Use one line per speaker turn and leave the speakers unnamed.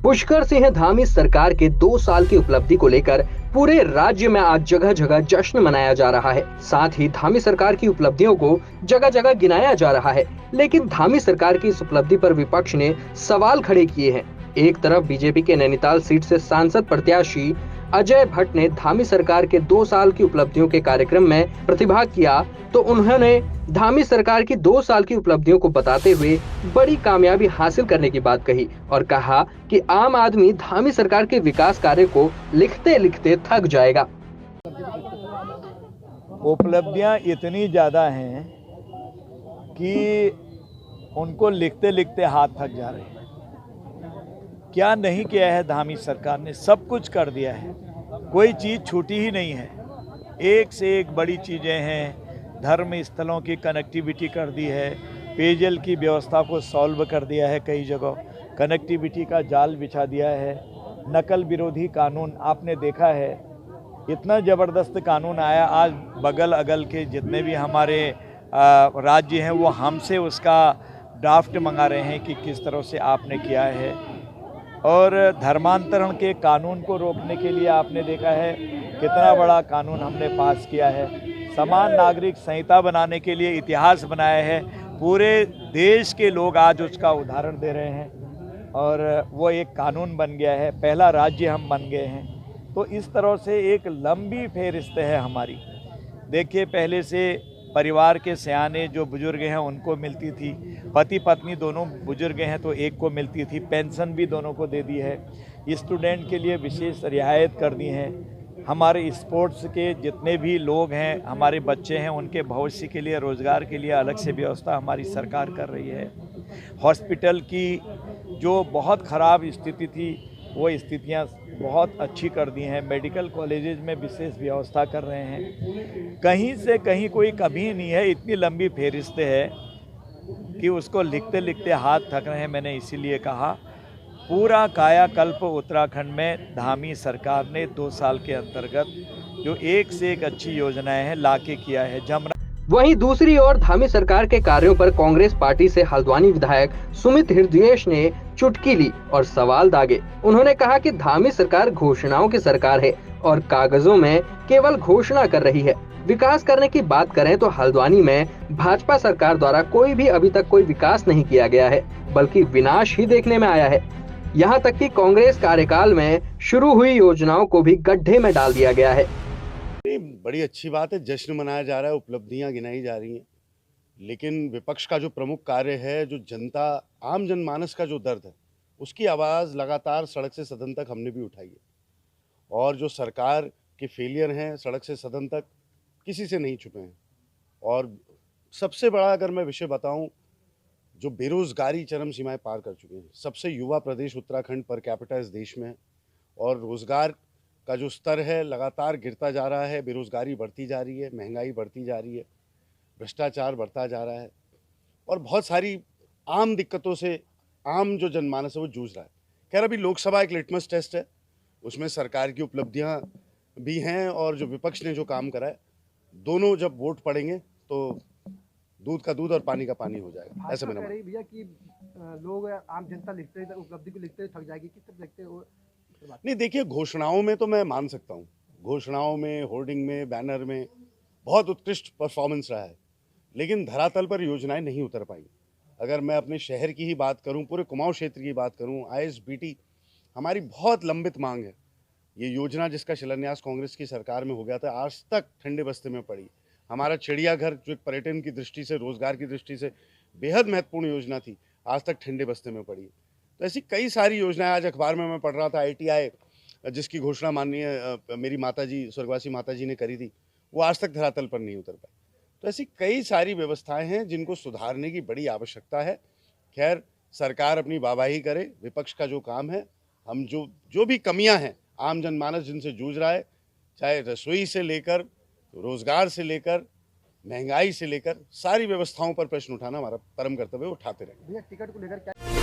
पुष्कर सिंह धामी सरकार के 2 साल की उपलब्धि को लेकर पूरे राज्य में आज जगह जगह जश्न मनाया जा रहा है। साथ ही धामी सरकार की उपलब्धियों को जगह जगह गिनाया जा रहा है। लेकिन धामी सरकार की इस उपलब्धि पर विपक्ष ने सवाल खड़े किए हैं। एक तरफ बीजेपी के नैनीताल सीट से सांसद प्रत्याशी अजय भट्ट ने धामी सरकार के 2 साल की उपलब्धियों के कार्यक्रम में प्रतिभाग किया, तो उन्होंने धामी सरकार की 2 साल की उपलब्धियों को बताते हुए बड़ी कामयाबी हासिल करने की बात कही और कहा कि आम आदमी धामी सरकार के विकास कार्य को लिखते लिखते थक जाएगा।
उपलब्धियां इतनी ज़्यादा हैं कि उनको लिखते लिखते हाथ थक जा रहे हैं। क्या नहीं किया है धामी सरकार ने, सब कुछ कर दिया है, कोई चीज़ छूटी ही नहीं है। एक से एक बड़ी चीज़ें हैं, धर्म स्थलों की कनेक्टिविटी कर दी है, पेयजल की व्यवस्था को सॉल्व कर दिया है, कई जगह कनेक्टिविटी का जाल बिछा दिया है। नकल विरोधी कानून आपने देखा है, इतना ज़बरदस्त कानून आया, आज बगल अगल के जितने भी हमारे राज्य हैं वो हमसे उसका ड्राफ्ट मंगा रहे हैं कि किस तरह से आपने किया है। और धर्मांतरण के कानून को रोकने के लिए आपने देखा है कितना बड़ा कानून हमने पास किया है। समान नागरिक संहिता बनाने के लिए इतिहास बनाया है, पूरे देश के लोग आज उसका उदाहरण दे रहे हैं और वो एक कानून बन गया है, पहला राज्य हम बन गए हैं। तो इस तरह से एक लंबी फेहरिस्त है हमारी। देखिए, पहले से परिवार के सयाने जो बुजुर्ग हैं उनको मिलती थी, पति पत्नी दोनों बुजुर्ग हैं तो एक को मिलती थी, पेंशन भी दोनों को दे दी है, स्टूडेंट के लिए विशेष रियायत कर दी हैं। हमारे स्पोर्ट्स के जितने भी लोग हैं, हमारे बच्चे हैं, उनके भविष्य के लिए, रोज़गार के लिए अलग से व्यवस्था हमारी सरकार कर रही है। हॉस्पिटल की जो बहुत ख़राब स्थिति थी वो स्थितियां बहुत अच्छी कर दी हैं, मेडिकल कॉलेजेस में विशेष व्यवस्था कर रहे हैं। कहीं से कहीं कोई कमी नहीं है, इतनी लंबी फेहरिस्त है कि उसको लिखते लिखते हाथ थक रहे हैं। मैंने इसीलिए कहा पूरा कायाकल्प उत्तराखंड में धामी सरकार ने 2 साल के अंतर्गत जो एक से एक अच्छी योजनाएं हैं लाके किया है।
वहीं दूसरी ओर धामी सरकार के कार्यों पर कांग्रेस पार्टी से हल्द्वानी विधायक सुमित हृदयेश ने चुटकी ली और सवाल दागे। उन्होंने कहा कि धामी सरकार घोषणाओं की सरकार है और कागजों में केवल घोषणा कर रही है। विकास करने की बात करें तो हल्द्वानी में भाजपा सरकार द्वारा कोई भी अभी तक कोई विकास नहीं किया गया है, बल्कि विनाश ही देखने में आया है। यहाँ तक कि कांग्रेस कार्यकाल में शुरू हुई योजनाओं को भी गड्ढे में डाल दिया गया है।
बड़ी अच्छी बात है, जश्न मनाया जा रहा है, उपलब्धियां गिनाई जा रही हैं, लेकिन विपक्ष का जो प्रमुख कार्य है, जो जनता, आम जनमानस का जो दर्द है, उसकी आवाज़ लगातार सड़क से सदन तक हमने भी उठाई है। और जो सरकार के फेलियर हैं सड़क से सदन तक किसी से नहीं छुपे हैं। और सबसे बड़ा अगर मैं विषय बताऊं, जो बेरोजगारी चरम सीमाएं पार कर चुके हैं, सबसे युवा प्रदेश उत्तराखंड पर कैपिटा इस देश में है और रोजगार का जो स्तर है लगातार गिरता जा रहा है, बेरोजगारी बढ़ती जा रही है, महंगाई बढ़ती जा रही है, भ्रष्टाचार बढ़ता जा रहा है और बहुत सारी आम दिक्कतों से आम जो जनमानस है वो जूझ रहा है। खैर, अभी लोकसभा एक लिटमस टेस्ट है, उसमें सरकार की उपलब्धियां भी हैं और जो विपक्ष ने जो काम करा है, दोनों जब वोट पड़ेंगे तो दूध का दूध और पानी का पानी हो जाएगा। ऐसा मेरा मानना है
भैया कि लोग, आम जनता लिखते उपलब्धि को लिखते थक जाएगी, किस तरह लिखते हो?
नहीं, देखिए, घोषणाओं में तो मैं मान सकता हूँ, घोषणाओं में, होर्डिंग में, बैनर में बहुत उत्कृष्ट परफॉर्मेंस रहा है, लेकिन धरातल पर योजनाएं नहीं उतर पाई। अगर मैं अपने शहर की ही बात करूं, पूरे कुमाऊं क्षेत्र की बात करूं, ISBT हमारी बहुत लंबित मांग है। ये योजना जिसका शिलान्यास कांग्रेस की सरकार में हो गया था, आज तक ठंडे बस्ते में पड़ी। हमारा चिड़ियाघर जो एक पर्यटन की दृष्टि से, रोजगार की दृष्टि से बेहद महत्वपूर्ण योजना थी, आज तक ठंडे बस्ते में पड़ी। तो ऐसी कई सारी योजनाएं, आज अखबार में मैं पढ़ रहा था, ITI जिसकी घोषणा माननीय मेरी माताजी, स्वर्गवासी माताजी ने करी थी, वो आज तक धरातल पर नहीं उतर पाई। तो ऐसी कई सारी व्यवस्थाएं हैं जिनको सुधारने की बड़ी आवश्यकता है। खैर, सरकार अपनी वाहवाही करे, विपक्ष का जो काम है, हम जो भी कमियां हैं, आम जनमानस जिनसे जूझ रहा है, चाहे रसोई से लेकर, रोजगार से लेकर, महंगाई से लेकर, सारी व्यवस्थाओं पर प्रश्न उठाना हमारा परम कर्तव्य, उठाते रहेंगे।
भैया, टिकट को लेकर क्या